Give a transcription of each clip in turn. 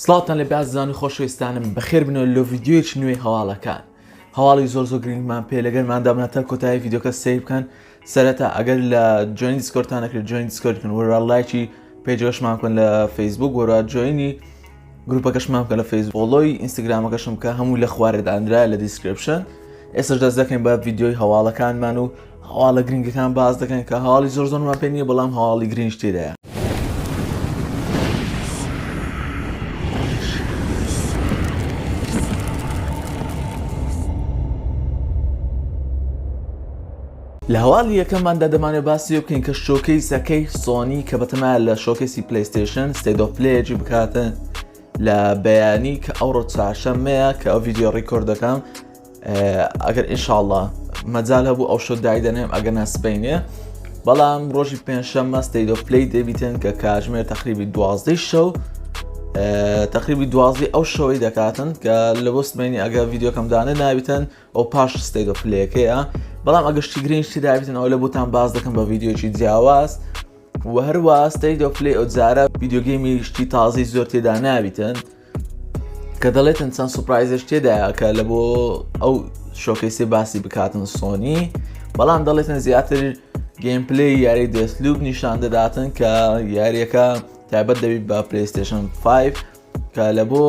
سڵاتان لە بازانی خۆشەویستانم بەخێر بنەوە لە ڤیدیۆیەکی نوێی هەواڵەکان. هەواڵی زۆر گرنگمان پێ لەگەڵماندامە تا کۆتایی ڤیدیۆکە سەیر بکەن. سەرەتا ئەگەر لە جوین دیسکۆردتان نەکرێت جوین دیسکۆردکن، وەرە لایکی پێجەکەشمان بکەن لە فەیسبوک، وەرە جوینی گروپەکەشمان بکەن لە فەیسبوک، فۆڵۆی ئینستاگرامەکەشم بکە، هەموو لە خوارێدانرایە لە دیسکریپشن. ئێستاش دەست دەکەین بە ڤیدیۆی هەواڵەکانمان و هەواڵە گرنگەکان باز دەکەن کە هەواڵی زۆرمان پێ نییە، بەڵام هەواڵی گرنگ تێدایە. لە هەواڵی یەکەمماندا دەمانێت باسی بکەین کە شۆکەیسەکەی سۆنی کە بەتەمایە لە شۆکەیسی پلەیستەیشن ستێت ئۆف پلەیەکی بکاتن لە بەیانی کە ئەوڕۆ چوارشەممەیە کە ئەو ڤیدیۆ ڕیکۆرد دەکەم. ئەگەر ئینشاءڵڵا مەجال هەبوو ئەو شۆ دای دەنێم ئەگەر ناسپەینێ، بەڵام ڕۆژی پێنجشەممە ستێت ئۆف پلەی دەبیتن کە کاتژمێر تقریبی 12 شەو تقریبی 12 ئەو شەوەی دەکاتن کە لە بۆ سبەینی ئەگە ڤیدیۆکەم دانە نابیتن ئەو پاش ستێت ئۆف پلەیەکەیە. بەڵام ئەگەشتی گرنگشتی دابیتن ئەو لە بۆتان باز دەکەم بە ڤیدیۆکی جیاواز و هەروە ستێت ئۆف پلەی ئەو جارە ڤیدیۆگەیمی شتی تازەی زۆر تێدا نابیتن کە دەڵێتن چەند سوپرایزش تێدایە کە لە بۆ ئەو شۆکەیسێ باسی بکاتن سۆنی، بەڵام دەڵێتن زیاتر گێمپلەی یاری دەسلوب نیشان دەداتن کە یاریەکە تایبەت دەبێت بە پلەیستەیشن 5 کە لە بۆ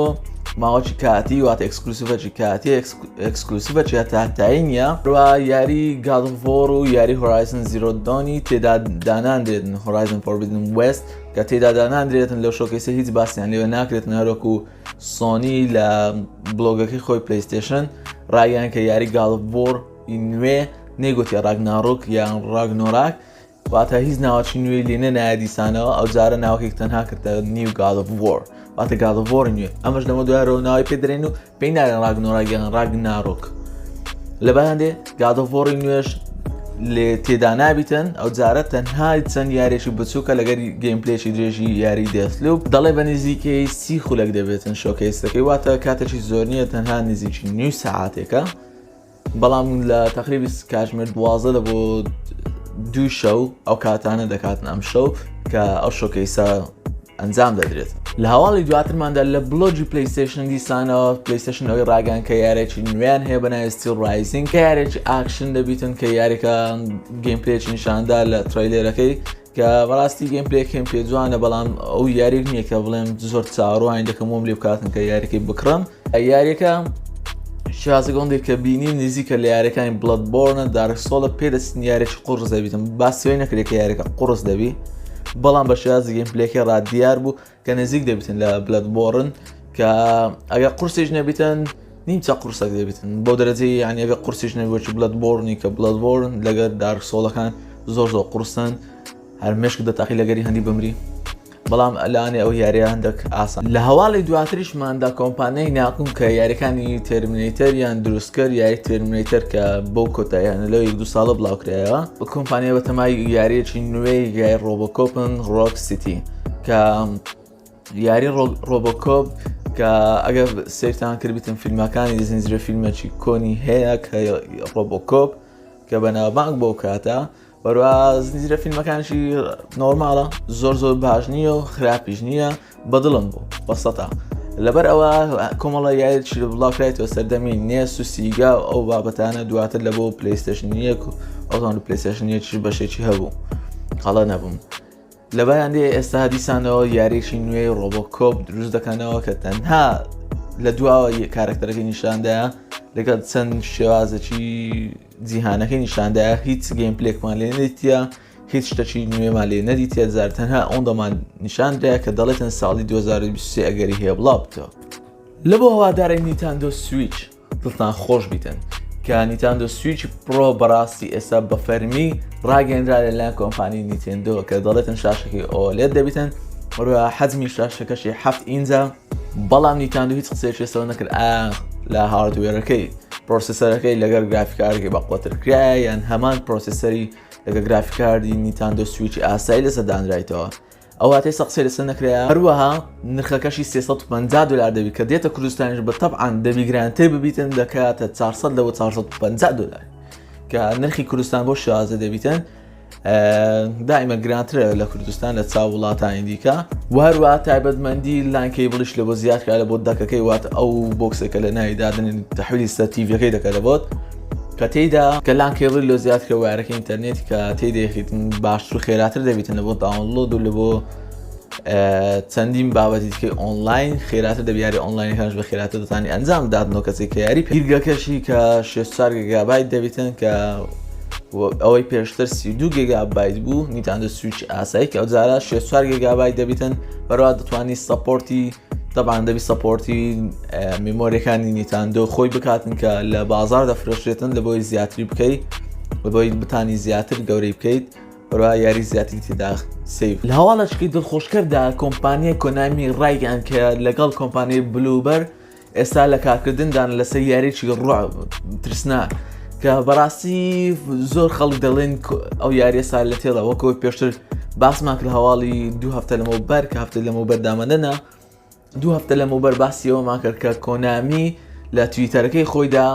ماوەی کاتی واتە ئەکسکلوسیڤەکی کاتی ئەکسکلوسیڤەکی هەتاتایی نییە. ڕوا یاری گاد ئۆف وۆر و یاری هۆرایزن زیرۆ دۆنی تێدا داناندرێتن، هۆرایزن فۆربیدن وێست کە تێدا داناندرێتن لەو شۆکەیسە هیچ باسییان لێوە ناکرێتن، هەروەکو سۆنی لە بلۆگەکەی خۆی پلەیستەیشن ڕایان کە یاری گاد ئۆف وۆر نوێ نێگوتی ڕاگناڕۆک یان ڕاگنۆراک، واتە هیچ ناوەکی نوێی لێنە نایە دیسانەوە، ئەو جارە ناوەکێک تەنها کردە نیو گاد ئۆف وۆر واتە گاد ئۆف وۆر نوێ. ئەمەش لەمە دوایەوە ناوی پێدرێن و پێی نارێن ڕاگنۆراک یان ڕاگناڕۆک. لەبەرەندێ گاد ئۆف وۆری نوێش لێ تێدا نابیتن، ئەو جارە تەنها چەند یاریێکی بچووکە لەگەر گێمپلێکی درێژی یاری دەسلوب دەڵێ بە نزیکەی 30 خولەک دەبێتن شۆکەیسەکەی، واتە کاتێکی زۆر نییە، تەنها نزیکی نیو سەعاتێکە. بەڵام لە تقریبی کاتژمێر 12 لە بۆ 2 شەو ئەو کاتانە دەکاتن ئەم شەو کە ئەو شۆکەیسە ئەنجام دەدرێت. لە هەواڵی دواترماندا لە بلۆگی پلەیستەیشن دیسانەوە پلەیستەیشن ئەوی ڕاگەیان کە یارێکی نوێیان هەیە بە ناوی ستیل ڕایزینگ کە یارێکی ئاکشن دەبیتن کە یاریەکە گێمپلێکی نیشاندا لە ترەیلەرەکەی کە بەڕاستی گێمپلێکم پێ جوانە، بەڵام ئەو یاریک نییە کە بڵێم زۆر چاڕوان دەکەم وم لێ بکاتن کە یاریەکەی بکڕم. یاریەکە شازگۆندێک کە بینیم نزیکە لە یاریەکانی بڵەدبۆرنە دارکسۆڵە پێدەستن یارێکی قورس دەبیتن، باسیۆی نەکرێت کە یاریەکە قورس دەبی، بەڵام بە شێوازی گێمپلێکی ڕادیار بوو کە نزیک دەبیتن لە بڵەدبۆرن کە ئەگەر قورسیش نەبیتن نیمچە قورسەک دەبیتن بۆ دەرەجەی یعنی ئەگەر قورسیش نەبووی بڵەدبۆرنی کە بڵەدبۆرن لەگەر دارکسۆڵەکان زۆر قورسن، هەر مێشک دەتاقی لەگەری هەندی بمری، بەڵام ئەلانێ ئەو یاریە هەندێک ئاسان. لە هەواڵی دواتریشماندا کۆمپانیای ناکوم کە یاریەکانی تێرمینەیتەر یان دروستکرد یاری تێرمینەیتەر کە بەو کۆتاییانە لەو 2 ساڵە بڵاوکرایەوە بە کۆمپانیای بەتەمای یاریەکی نوێی یاری ڕۆبۆکۆپن ڕۆک سیتی کە یاری ڕۆبۆکۆپ کە ئەگەر سێرتان کردبیتن فیلمەکانی زنجیرە فیلمێکی کۆنی هەیە کە ڕۆبۆکۆپ کە بەناوبانگ بۆ کاتە بەروە زنجیرە فیلمەکانشی نۆرماڵە، زۆر باش نییە و خراپیش نییە، بەدڵم بوو بەسەتا. لەبەر ئەوە کۆمەڵە یاریی بڵاوکرایەوە سەردەمی نێس و سیگا و ئەو بابەتانە دواتر لە بۆ پلەیستەیشن 1 و ئەوتان و پلەیستەیشن 1 بەشێکی هەبوو خەڵە نەبووم. لەبەرەندێ ئێستا دیسانەوە یاریێکی نوێی ڕۆبۆکۆپ دروست دەکەنەوە کە تەنها لە دواوە کارکتەرەکەی نیشاندایە لەگەڵ چەند شێوازێکی جیهانەکەی نیشاندایە، هیچ گێمپلێکمان لێ نەدیتە، هیچ شتێکی نوێمان لێ نەدیتە، جار تەنها ئەوەندەمان نیشاندرایە کە دەڵێتن ساڵی 2023 ئەگەری هەیە بڵاو بتەوە. لە بۆ هەوادارەی نیتێندۆ سویچ دڵتان خۆش بیتن کە نیتێندۆ سویچ پرۆ بەڕاستی ئێستا بە فەرمی ڕاگەیەنرا لەلایەن کۆمپانی نیینتێندۆ کە دەڵێتن شاشەکەی OLED دەبیتن، وەروە حەجمی شاشەکەشی 7 ئینجە، بەڵام نیتێندۆ هیچ قسەیەکی لەسەر نەکرد لە هاردوێرەکەی پرۆسسەرەکەی لەگەر گرافیکاردێکی بە قوترکرایە یان هەمان پرۆسسەری لەگە گرافیکاردی نیتێندۆ سویچی ئاسایی لەسەر دانرایتەوە، ئەو واتەی سەقسەی لەسەر نەکرایە. هەروەها نرخەکەشی $350 دەبی کە دێتە کوردستانیش بە تەبعاً دەبی گرانتر ببیتن دەکاتە $400 لەوە $450 کە نرخی کوردستان بۆ شازە دەبیتن. دائما گرانترە لە کوردستان لە چاو وڵاتانی دیکە وهروە تایبەتمەندی لاین کیبڵیش لە بۆ زیادکە لە بۆ دەکەکەی واتە ئەو بۆکسێکە لە ناویدادن تەحویلی سەتیڤەکەی دەکات لە بۆت کە تێیدا کە لان کیبڵ لە زیادکە وایرەکە ئینتەرنێتی کە تێدەیەخیتن باشتر و خێراتر دەبێتن لە بۆ داونلۆد و لە بۆ چەندین بابەتی تکەی ئۆنلاین خێراتر دەبیاری ئۆنلاینەکانش بە خێراتر دەتانی ئەنجام دادنەوە کەسێک کە یاری گیرگەکەشی کە 64 گیگابایت دەبێتن کە ئەوەی پێشتر 32 گیگابایت بوو نیتاندۆ سویچ ئاسایی کە ئەو جارە 64 گیگابایت دەبێتن بەڕوا دەتوانی سەپۆرتی طبعاً دەبی سەپۆرتی میمۆریەکانی نیتاندۆ خۆی بکاتن کە لە بازار دەفرۆشرێتن لە بۆی زیاتری بکەیت بە بۆی بتانی زیاتر گەورەی بکەیت بەڕوا یاری زیاتری تێدا سیف لە هەواڵەشکی دڵخۆشکەردا کۆمپانیای کۆنامی ڕایگەیان کە لەگەڵ کۆمپانیای بلوبەر ئێستا لە کارکردندان لەسەر یاریی ڕوع ترسناک کە بەڕاستی زۆر خەڵک دەڵێن ئەو یاریە سال لە تێڵە وەکەوەی پێشتر باسمان کرد هەواڵی 2 هەفتە لەمەوبەر کە هەفتە لەمەوبەر دامەدەنا 2 هەفتە لەمەوبەر باسی ئەوەمان کرد کە کۆنامی لە تویتەرەکەی خۆیدا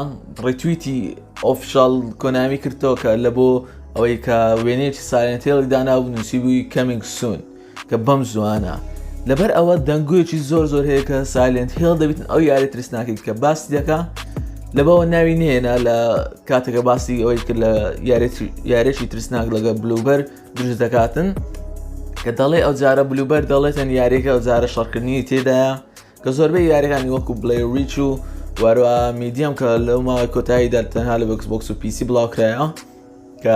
ڕێتویتی ئۆفیشاڵ کۆنامی کردەوە کە لە بۆ ئەوەی کە وێنەیەکی سایلنت هیڵی داناو نووسی بووی کەمینگ سون کە بەم زوانە لەبەر ئەوە دەنگوویەکی زۆر هەیە کە سایلنت هیڵ دەبێتن ئەو یاری ترسناکەی کە باسی دەکا لەبەوە ناوی نێنە لە کاتێکە باسی ئەوەی کرد لە یارێکی ترسناک لەگە بلوبەر دروست دەکاتن کە دەڵێ ئەو جارە بلوبەر دەڵێتن یاریەکە ئەو جارە شەڕکردنی تێدایە کە زۆربەی یاریەکانی وەکو بڵێ ریچ و وەروە میدیەم کە لەو ماوەی کۆتاییدا تەنها لە بۆکس و پیسی بڵاوکرایە کە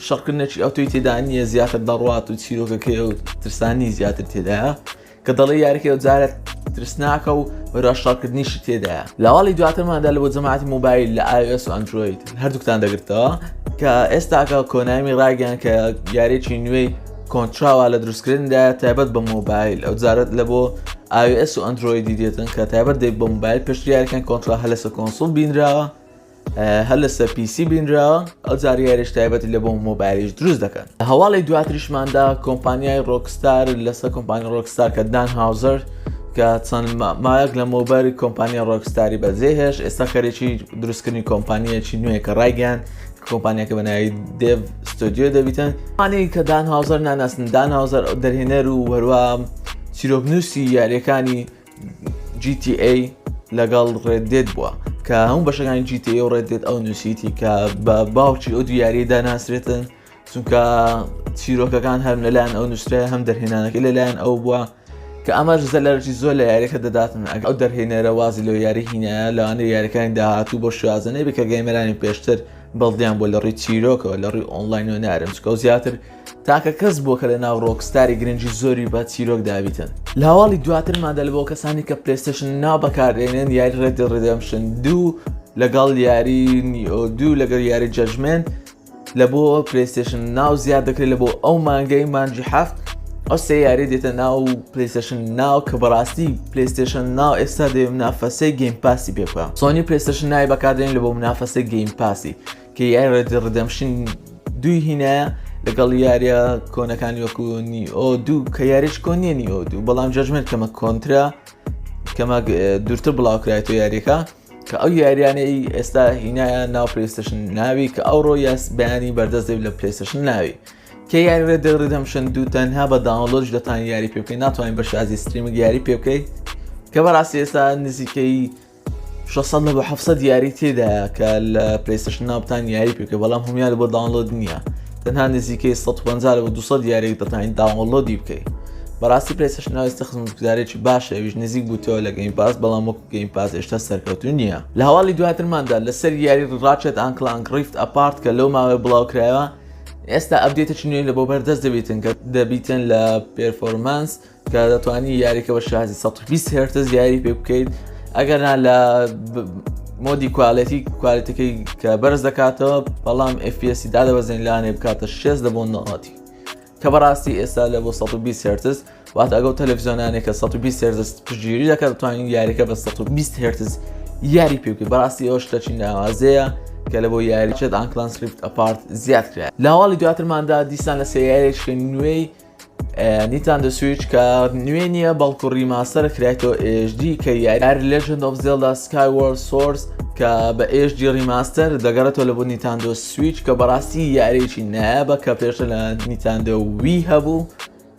شەڕکردنێکی ئەو توی تێدا نییە زیاتر دەڕوات و چیرۆکەکەی ئەو ترسانی زیاتر تێدایە کە دەڵێ یاریەکە ئەو جارە ترسناکە و وەروە شەڕکردنیشی تێدایە لەواڵی دواترماندا لە بۆ جەماعەتی مۆبایل لە iOS و ئەندروید هەردووکتان دەگرتەوە کە ئێستاکە کۆنامی ڕاگەیان کە یاریێکی نوێی کۆنتراوا لە دروستکردندا تایبەت بە مۆبایل ئەو جارت لە بۆ iOS و ئەندرویدی دێتن کە تایبەت دەیت بە مۆبایل پێشتر یاریەکان کۆنترا هەر لەسەر کۆنسۆڵ بینراوە هەر لەسەر پیسی بینراوە ئەو جار یاریش تایبەتی لە بۆ مۆبایلیش دروست دەکەن هەواڵی دواتریشماندا کۆمپانیای ڕۆکستار لەسەر کۆمپانیای ڕۆکستار کە دان هاوزەر کە چەند مایەک لە مۆبایلی کۆمپانیای ڕۆکستاری بەجێهێش ئێستا خەرێکی دروستکردنی کۆمپانیەکی نوێ کە ڕایگەیان کۆمپانیەکە بەناوی دێڤ ستۆدیۆ دەبیتن مانەی کە دان هاوزەر ناناستن دان هاوزەر دەرهێنەر و وەروە چیرۆکنووسی یاریەکانی GTA لەگەڵ ڕێدید بووە کە هەموو بەشەکانی GTA و ڕێدید ئەو نووسیتی کە بە باوکی ئەو دیاری داناسرێتن چونکە چیرۆکەکان هەر لەلایەن ئەو نووسرای هەم دەرهێنانەکەی لەلایەن ئەو بووە کە ئەمەش زەلەرکی زۆر لە یاریەکە دەداتن ئەو دەرهێنەرە وازی لەو یاری هینایە لەوانە یاریەکانی داهاتوو بۆ شوازنەی بکە گەیمەرانی پێشتر بەڵدیان بۆ لە ڕووی چیرۆکەوە لە ڕووی ئۆنلاین و نارم چکە و زیاتر تاکە کەس بووە کە لە ناو ڕۆکستاری گرنگی زۆری بە چیرۆک دابیتن لە هەواڵی دواترماندا لە بۆ کەسانی کە پلەیستەیشن ناو بەکارێنن یاری ڕێدید ڕێدەمشن 2 لەگەڵ یاری نیۆ 2 لەگەڵ یاری جەجمنت لە بۆ پلەیستەیشن ناو زیاد دەکرێت لە بۆ ئەو مانگەی مانجی 7 ئەو سێ یاری دێتە ناو پلەیستەیشن ناو کە بەڕاستی پلەیستەیشن ناو ئێستا دێ منافەسەی گەیم پاسی پێ بکە سۆنی پلەیستەیشن ناوی بەکاردێنین لە بۆ منافەسەی گەیم پاسی کە یاری ڕێدید ڕێدەمشن 2 هینایە لەگەڵ یاریە کۆنەکانی وەکو نیۆ 2 کە یاریش کۆن نییە نیۆ 2 بەڵام جەجمنت کەمە کۆنترا کەمە دوورتر بڵاوکرایەوە یاریەکە کە ئەو یاریانەی ئێستا هینایە ناو پلەیستەیشن ناوی کە ئەوڕۆ یاس بەیانی بەردەست دەبێت لە پلەیستەیشن ناوی کە یاری ڕێدید ڕێدەمشن 2 تەنها بە داونلۆدش دەتوانین یاری پێ بکەین ناتوانین بە شازی ستریمینگ یاری پێ بکەیت کە بەڕاستی ئێستا نزیکەی 600 لە بۆ 700 یاری تێدایە کە لە پلەیستەیشن ناو بتوانین یاری پێ بکەیت بەڵام هەمویان بۆ داونلۆد نییە تەنها نزیکەی 150 لە بۆ 200 یاری دەتوانین داونلۆدی بکەیت بەڕاستی پلەیستەیشن ناو ئێستا خزمەتگوزارێکی باشە ئەویش نزیک بووتەوە لە گەیم پاس بەڵام وەکو گەیم پاس هێشتا سەرکەوتوو نییە لە هەواڵی دواترماندا لەسەر یاری ڕاچێت ئانکلانک ریفت ئەپارت کە لەو ماوەی بڵاوکرایەوە ئێستا ئەپدێتێکی نوێی لە بۆ بەردەست دەبێتن کە دەبیتن لە پێرفۆرمانس کە دەتوانی یاریکە بە شازی 120 هرتز یاری پێ بکەیت ئەگەرنا لە مۆدی کوالیتەکەی کە بەرز دەکاتەوە بەڵام FPS دادەبەزێن لانێ بکاتە 6 لە بۆ 90 کە بەڕاستی ئێستا لە بۆ 120 هرتز واتە ئەگەڵ تەلەڤیزۆنانێک کە 120 هرتز پشتگیری دەکات دەتوانین یاریەکە بە 120 هرتز یاری پێ بکەیت بەڕاستی ئەوە شتێکی ناوازەیە کە لە بۆ یاریچێت ئانکلانک ریفت ئەپارت زیاد کرا لە هەواڵی دواترماندا دیسان لە سەیارێکی نوێی نیتاندۆ سویچ کە نوێ نییە بەڵکو ڕیماستەر کرایەوە HD کە یاری Legend of Zelda Skyward Sword کە بە HD ریماستەر دەگەڕێتەوە لە بۆ نینتێندۆ سویچ کە بەڕاستی یاریێکی نایابە کە پێشتر لە نینتێندۆ وی هەبوو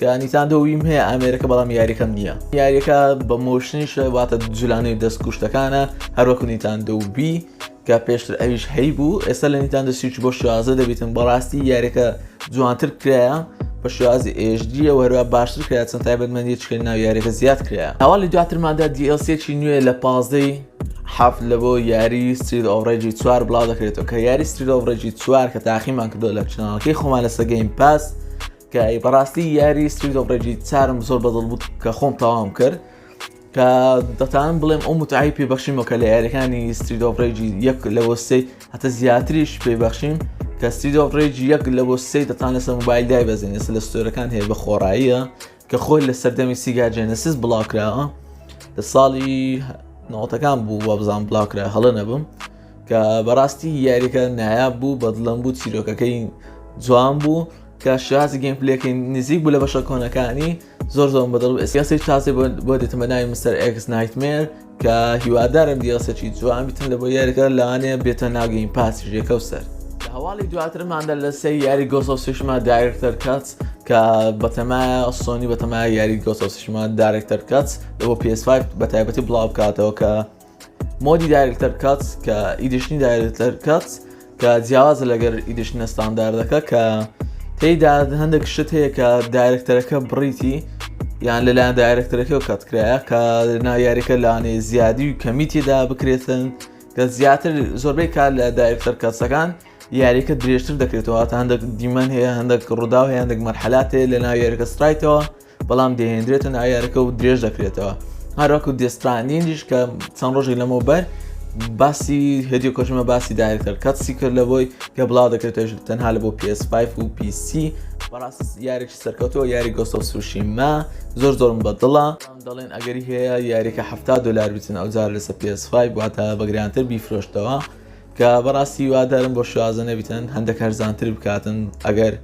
کە نینتێندۆ ویم هەیە ئامێرەکە بەڵام یاریەکەم نییە. یاریەکە بە مۆشنیشە واتە جولانەی دەستکوشتەکانە هەروەکو نینتێندۆ وی کە پێشتر ئەویش هەی بوو. ئێستا لە نینتێندۆ سویچ بۆ شوازە دەبێتن بەڕاستی یاریەکە جوانتر کرایە بە شوازی HD و هەروە باشتر کرایە چەند تایبەتمەندی چکەی ناو یاریەکە زیاد کرایە. هەواڵی دواترماندا DLCێکی نوێ لە 15 حەفت لە بۆ یاری ستریت ئۆف ڕێجی 4 بڵاو دەکرێتەوە کە یاری ستریت ئۆف ڕێجی 4 کە تاقیمان کردو لە چناڵەکەی خۆمان لەسەر گەیم پاس کە بەڕاستی یاری ستریت ئۆف ڕێجی 4 زۆر بەدڵ بوو کە خۆم تەواو کرد کە دەتوانم بڵێم ئەو متعی پێبەخشیمەوە کە لە یاریەکانی ستریت ئۆف ڕێجی 1 لە بۆ 3 هەتە زیاتریش پێبەخشیم کە ستریت ئۆف ڕێجی 1 لە بۆ 3 دەتوان لەسەر مۆبایل دایبەزێن. ئێستا لە ستۆرەکان هەیە بە خۆڕاییە کە خۆی لە سەردەمی سیگا جێنەسیس بڵاوکراوە لە ساڵی 90ەکان بوو وە بزان بڵاوکرا هەڵە نەبم کە بەڕاستی یاریەکە نایاب بوو بەدڵم بوو چیرۆکەکەی جوان بوو کە شازی گەیمپلێکی نزیک بوو لە بەشە کۆنەکانی زۆر بەدڵ ئێستا تازەی بۆ دێتمە ناوی مستەر ئێکس نایتمێر کە هیوادارم دیاسەکی جوان بیتن لە بۆ یاریەکە لەوانەیە بێتە ناو گەیم پاسی ژێکە و سەر. لە هەواڵی دواترماندا لە سەر یاری گۆست ئۆف تسوشیما دایرێکتەر کات کە بەتەمایە سۆنی بەتەمایە یاری گۆست ئۆف تسوشیما دایرێکتەر کات لە بۆ PS5 بە تایبەتی بڵاو بکاتەوە کە مۆدی دایرێکتەر کات کە ئیدیشنی دایرێکتەر کات کە جیاوازە لەگەر ئیدیشنە ستانداردەکە کە تێیدا هەندێک شت هەیە کە دایرێکتەرەکە بڕیتی یان لەلایەن دایرێکتەرەکەی کاتکرایە کە ناو یاریەکە لەوانەیە زیادی و کەمی تێدا بکرێتن کە زیاتر زۆربەی کار لە دایرێکتەر کاتسەکان یاریەکە درێژتر دەکرێتەوە تا هەندێک دیمەن هەیە هەندێک ڕوودا هەیە هەندێک مەرحەلات هەیە لە ناو یاریەکە سرایتەوە بەڵام دەهێنرێتە ناو یاریەکە و درێژ دەکرێتەوە. هەروەکو دێسترانینیش کە چەند ڕۆژێک لەمەوبەر باسی هێدیۆ کۆژمە باسی دایرێکتەر کاتسی کرد لە بۆی کە بڵاو دەکرێتەوە تەنها لە بۆ PS5 و PC. بەڕاستی یاریێکی سەرکەوتەوە یاری گۆست ئۆف تسوشیما زۆرم بەدڵە دەڵێن ئەگەری هەیە یاریەکە $70 بیتن ئەوجار لەسەر PS5 واتە بەگرانتر بیفرۆشتەوە کە بەڕاستی وادارم بۆ شوازە نەبیتن هەندێک هەرزانتر بکاتن ئەگەر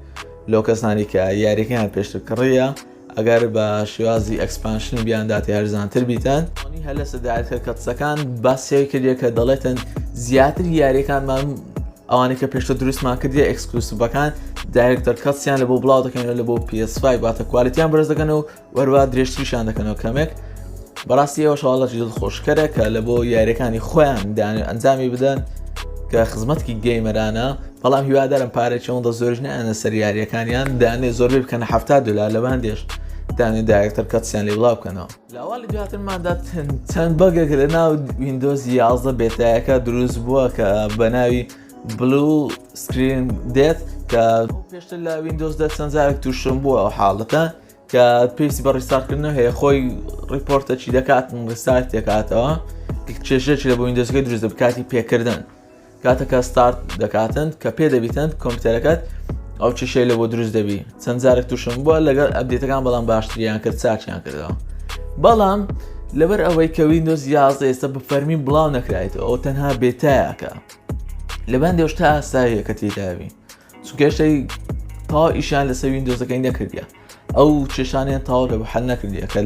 لۆ کەسانی کە یاریەکەیان پێشتر کڕیە ئەگەر بە شێوازی ئەکسپانشن بیانداتی هەرزانتر بیتن. هەر لەسەر دایرێکتەر کاتسەکان باسیەوەی کردیە کە دەڵێتن زیاتر یاریەکانمان ئەوانەی کە پێشتر دروستمان کردیە ئەکسکلوسیڤەکان دایرێکتەر کاتسیان لە بۆ بڵاو دەکەنەوە لە بۆ PS5 واتە کوالیتیان بەرز دەکەنەوە وەروە درێژتریشان دەکەنەوە کەمێک. بەڕاستی ئەوە شەواڵەتی دڵخۆشکەرە کە لە بۆ یاریەکانی خۆیان ئەنجامی بدەن کە خزمەتکی گەیمەرانە بەڵام هیوادارم پارێکی ئەوەندە زۆرش نەیانە سەر یاریەکانیان دانێ زۆربەی بکەنە $70 لە بەندێش دانێ دایرێکتەر کاتسیان لێ بڵاو بکەنەوە. لە ئەواڵی دواترماندا چەند بەگێک لە ناو ویندۆز 11 بێتایەکە دروست بووە کە بە ناوی بلو سکرین دێت کە پێشتر لە ویندۆز 10 چەند جارێک تووشم بووە ئەو حاڵەتە کە پێویستی بە ڕیستارتکردنەوە هەیە خۆی ڕیپۆرتەچی دەکاتن ڕیستارت دەکاتەوە کێشەیەکی لە بۆ ویندۆزەکەی دروست دەبێت کاتی پێکردن کاتەکە ستارت دەکاتن کە پێ دەبیتن کۆمپیوتەرەکەت ئەو چێشەی لە بۆ دروست دەبی. چەند جارێک تووشم بووە لەگەڵ ئەپدێتەکان بەڵام باشتریان کرد چاچیان کردەوە بەڵام لەبەر ئەوەی کە ویندۆز 11 ئێستا بە فەرمی بڵاو نەکرایەوە ئەو تەنها بێتایەکە لە بەندێش تا ئەستایە کە تێداوی چونکەشەی تا ئیشان لەسەر ویندۆزەکەی نەکردیە ئەو چێشانیان تاوە لە بەحەل نەکردیە کە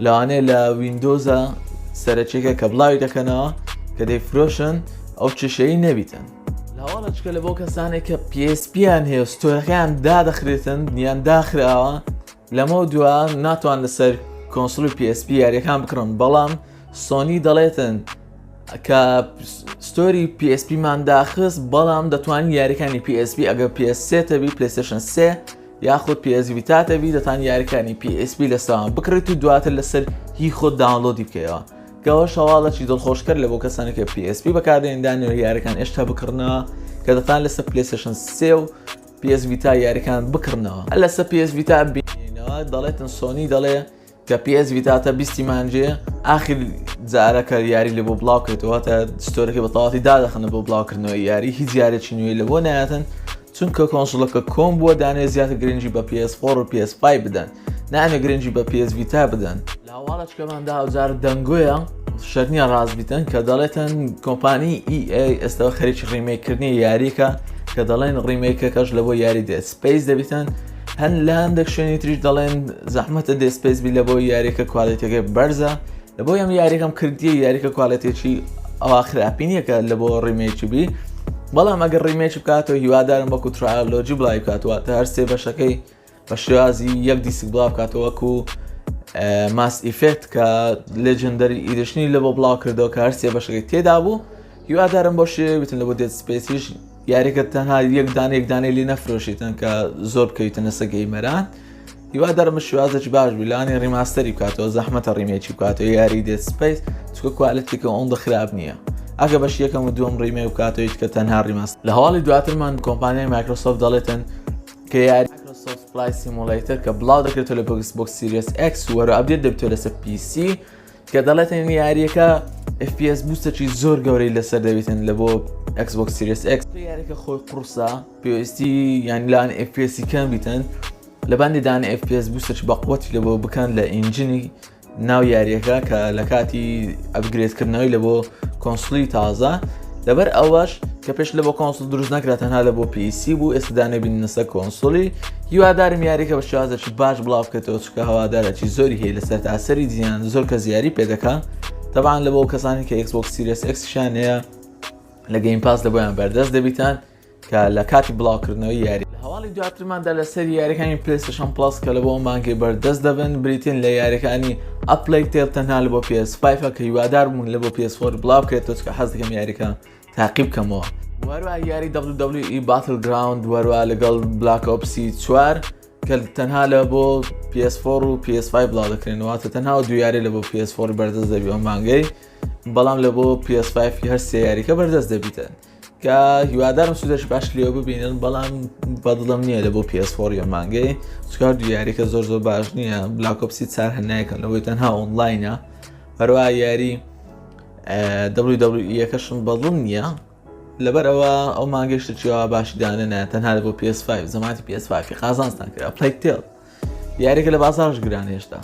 لەوانەیە لە ویندۆزە سەرچێکە کە بڵاوی دەکەنەوە کە دەیفرۆشن ئەو چێشەی نەبیتن. لەواڵە چکە لە بۆ کەسانێک کە PSPیان هەیە ستۆرەکەیان دادەخرێتن نیان داخراوە لەمە دووە ناتوان لەسەر کۆنسڵی PSP یاریەکان بکڕن بەڵام سۆنی دەڵێتن کە ستۆری PSPمان داخست بەڵام دەتوانین یاریەکانی PSP ئەگەر PS3 تەبی پلەیستەیشن 3 یاخود PS Vita تەبی دەتوان یاریەکانی PSP لەسەوان بکڕێت و دواتر لەسەر هی خۆت داونلۆدی بکەیەوە کەەوە شەواڵەکی دڵخۆشکرد لە بۆ کەسانێک کە PSP بەکاردێنێندانەوە یاریەکان ئێشتا بکڕنەوە کە دەتوان لەسەر پلەیستەیشن 3 و PS Vita یاریەکان بکڕنەوە. هەر لەسەر PS Vita بینەوە دەڵێتن سۆنی دەڵێ کە PS Vita تا 20 مانجێ ئاخر جارەکە یاری لە بۆ بڵاوکرێتەوە تا ستۆرەکەی بە تەواوەتی دادەخەنە بۆ بڵاوکردنەوەی یاری هیچ یارێکی نوێی لە بۆ نایەتن چونکە کۆنسۆڵەکە کۆم بووە دانێ زیاتر گرنگی بە PS4 و PS5 بدەن نانێ گرنگی بە PS Vita بدەن. لە هەواڵەچکەماندا هەوجار دەنگۆیە شەرنیە ڕازبیتن کە دەڵێتن کۆمپانی EA ئێستا خەریکی ڕیمێککردنی یاریکە کە دەڵێن ڕیمێکەکەش لە بۆ یاری دێت سپیس دەبیتن هەن لە هەندێک شوێنی تریش دەڵێن زەحمەتە دێسپیس بی لە بۆ یاریەکە کوالیتیەکەی بەرزە لە بۆ ئەم یاریەکەم کردیە یاریکە کوالیتێکی ئەوە خراپی نییە کە لە بۆ ڕیمێکی بی بەڵام ئەگەر ڕیمێکی بکاتەوە هیوادارم وەکو ترایلۆجی بڵای بکاتەوە تا هەر سێ بەشەکەی بە شێوازی یەک دیسک بڵاو بکاتەوە وەکو ماس ئیفێکت کە لێجندەری ئیدشنی لە بۆ بڵاو کردەوە کە هەر سێ بەشەکەی تێدا بوو هیوادارم بۆ شێ بتن لە بۆ دێت سپیسیش یاریکە تەنها یەک دانەی لی نەفرۆشیتن کە زۆر بکەویتە نەسە گەیمەران هیوادارم شێوازێکی باش بیلانی ڕیماستەری بکاتەوە زەحمەتە ڕیمێکی بکاتەوە یاری دێت سپیس چکە کوالەتیکە ئەوەندە خراپ نییە ئەگە بەش یەکەم و دووەم ڕیمێ بکاتەوەی کە تەنها ڕیماست لە هەواڵی دواترمان کۆمپانیای مایکرۆسۆفت دەڵێتن کە یاری مایکرۆسۆفت فلایت سیمولیتر کە بڵاو دەکرێتەوە لە Xbox Series X وەرە ئەپدێت دەبێتەوە لەسەر PC کە دەڵێتن یاریەکە FPS بوستێکی زۆر گەورەی لەسەر دەبێتن لە بۆ Xbox Series X یاریەکە خۆی قورسە پێویستی یانی لاوان FPS کەم بیتن لە باندی دانە FPS بوستێکی بەقوەتی لە بۆ بکەن لە ئینجینی ناو یاریەکە کە لە کاتی ئەپگرێدکردنەوەی لە بۆ کۆنسۆلی تازە لەبەر ئەوەش کە پێش لە بۆ کۆنسۆل دروست نەکرا تەنها لە بۆ PC بوو ئێستا دانەبینە سەر کۆنسۆلی هیوادارم یاریەکە بە شێوازێکی باش بڵاو بکەیتەوە چکە هەوادارێکی زۆری هەیە لەسەر تاسەری دییان زۆر کەس یاری پێدەکات تەبعاً لە بۆ کەسانی کە Xbox Series X شان هەیە لە گەیم پاس لە بۆیان بەردەست دەبیتان کە لە کاتی بڵاوکردنەوەی یاری لە هەواڵی دواترماندا لەسەر یاریەکانی پلەیستەیشن پلس کە لە بۆ مانگی بەردەست دەبن بریتین لە یاریەکانی ئەپلەی تێل تەنها لە بۆ PS5 کە هیوادار بوون لە بۆ PS4 بڵاو بکرێتەوە چکە حەز دەکەم یاریەکە تاقیب بکەمەوە وەروە یاری WWE Battleground وەروە لەگەڵ Black Ops 4 کە تەنها لە بۆ PS4 و PS5 بڵاو دەکرێنەوە تەنها دوو یاری لە بۆ PS4 بەردەست دەبی ئەو مانگەی بەڵام لە بۆ PS5 هەر سێ یاریکە بەردەست دەبیتن کە هیوادارم سودەش باش لێو ببینن بەڵام بەدڵم نییە لە بۆ PS4 یە مانگەی چکار دوو یاریکە زۆر باش نییە Black Ops 4 هەنایەکەن لەوەی تەنها ئۆنلاینە هەروە یاری WWE یەکەشم بەدڵم نییە لەبەرەوە ئەو مانگەشتەوە باشی دانەنە تەنها لە بۆ PS5 زەماتی PS5 قازانستان کرا پلەی تێڵ یاریکە لە بازارش گران هێشتا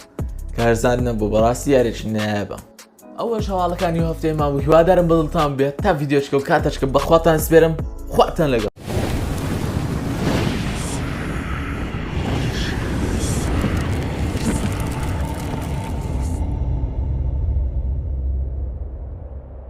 کە هەرزان نەبوو بەڕاستی یاریی نایابە ئەوەش هەواڵەکانی هەفتەی مابوو هیوادارم بەدڵتان بێت تا ڤیدیۆچکە و کاتەچکە بەخواتان سپێرم خواتان لەگەڵ